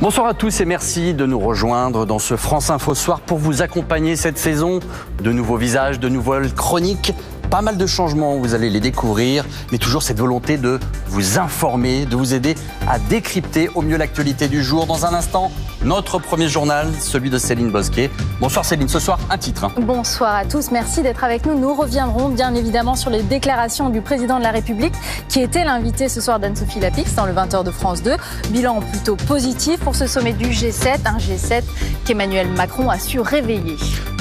Bonsoir à tous et merci de nous rejoindre dans ce France Info Soir pour vous accompagner cette saison. De nouveaux visages, de nouvelles chroniques, pas mal de changements, vous allez les découvrir, mais toujours cette volonté de vous informer, de vous aider à décrypter au mieux l'actualité du jour. Dans un instant, notre premier journal, celui de Céline Bosquet. Bonsoir Céline, ce soir, un titre. Bonsoir à tous, merci d'être avec nous. Nous reviendrons bien évidemment sur les déclarations du président de la République qui était l'invité ce soir d'Anne-Sophie Lapix dans le 20h de France 2. Bilan plutôt positif pour ce sommet du G7, un G7 qu'Emmanuel Macron a su réveiller.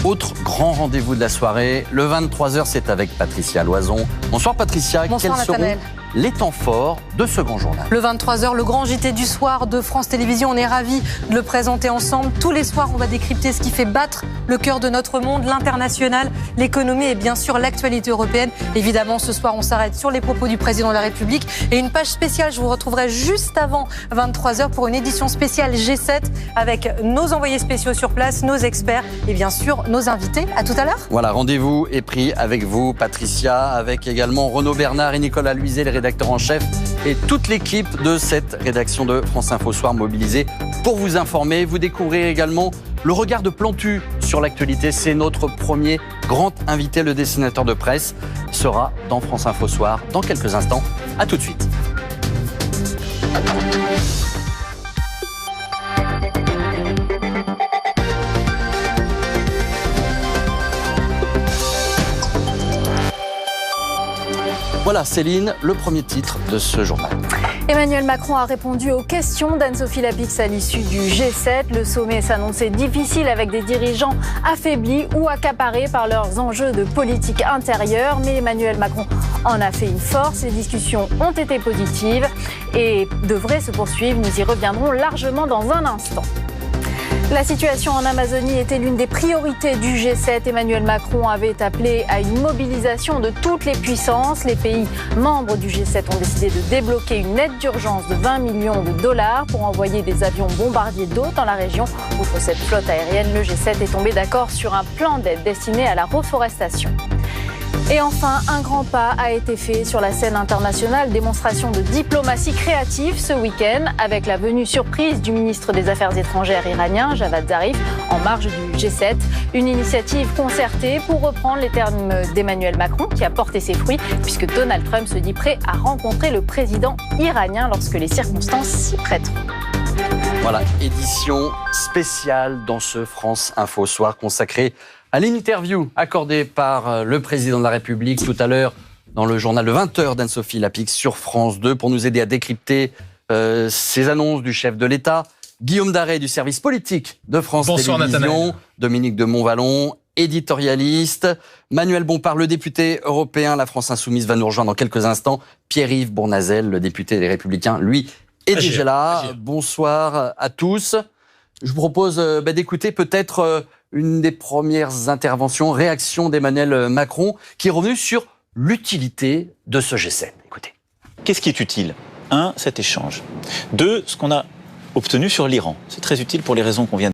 Autre grand rendez-vous de la soirée, le 23h, c'est avec Patricia Loison. Bonsoir Patricia, bonsoir, quels seront les temps forts de ce grand journal? Le 23h, le grand JT du soir de France Télévisions, on est ravis de le présenter ensemble. Tous les soirs, on va décrypter ce qui fait battre le cœur de notre monde, l'international, l'économie et bien sûr l'actualité européenne. Évidemment, ce soir, on s'arrête sur les propos du président de la République. Et une page spéciale, je vous retrouverai juste avant 23h pour une édition spéciale G7 avec nos envoyés spéciaux sur place, nos experts et bien sûr nos invités. À tout à l'heure. Voilà, rendez-vous est pris avec vous, Patricia, avec également Renaud Bernard et Nicolas Luizet, les rédacteurs en chef, et toute l'équipe de cette rédaction de France Info Soir mobilisée pour vous informer. Vous découvrirez également le regard de Plantu sur l'actualité. C'est notre premier grand invité, le dessinateur de presse, sera dans France Info Soir dans quelques instants. À tout de suite. Voilà Céline, le premier titre de ce journal. Emmanuel Macron a répondu aux questions d'Anne-Sophie Lapix à l'issue du G7. Le sommet s'annonçait difficile avec des dirigeants affaiblis ou accaparés par leurs enjeux de politique intérieure. Mais Emmanuel Macron en a fait une force. Les discussions ont été positives et devraient se poursuivre. Nous y reviendrons largement dans un instant. La situation en Amazonie était l'une des priorités du G7. Emmanuel Macron avait appelé à une mobilisation de toutes les puissances. Les pays membres du G7 ont décidé de débloquer une aide d'urgence de 20 millions de dollars pour envoyer des avions bombardiers d'eau dans la région. Outre cette flotte aérienne, le G7 est tombé d'accord sur un plan d'aide destiné à la reforestation. Et enfin, un grand pas a été fait sur la scène internationale, démonstration de diplomatie créative ce week-end avec la venue surprise du ministre des Affaires étrangères iranien, Javad Zarif, en marge du G7. Une initiative concertée pour reprendre les termes d'Emmanuel Macron qui a porté ses fruits puisque Donald Trump se dit prêt à rencontrer le président iranien lorsque les circonstances s'y prêteront. Voilà, édition spéciale dans ce France Info Soir consacré à l'interview accordée par le président de la République tout à l'heure dans le journal de 20h d'Anne-Sophie Lapix sur France 2 pour nous aider à décrypter ces annonces du chef de l'État. Guillaume Darey du service politique de France Télévisions, Nathanaël. Dominique de Montvalon, éditorialiste, Manuel Bompard, le député européen, la France Insoumise va nous rejoindre dans quelques instants, Pierre-Yves Bournazel, le député des Républicains, lui est déjà là. Bonsoir à tous. Je vous propose d'écouter peut-être une des premières interventions, réaction d'Emmanuel Macron, qui est revenu sur l'utilité de ce G7. Écoutez. Qu'est-ce qui est utile ? 1, cet échange. 2, ce qu'on a obtenu sur l'Iran. C'est très utile pour les raisons qu'on vient de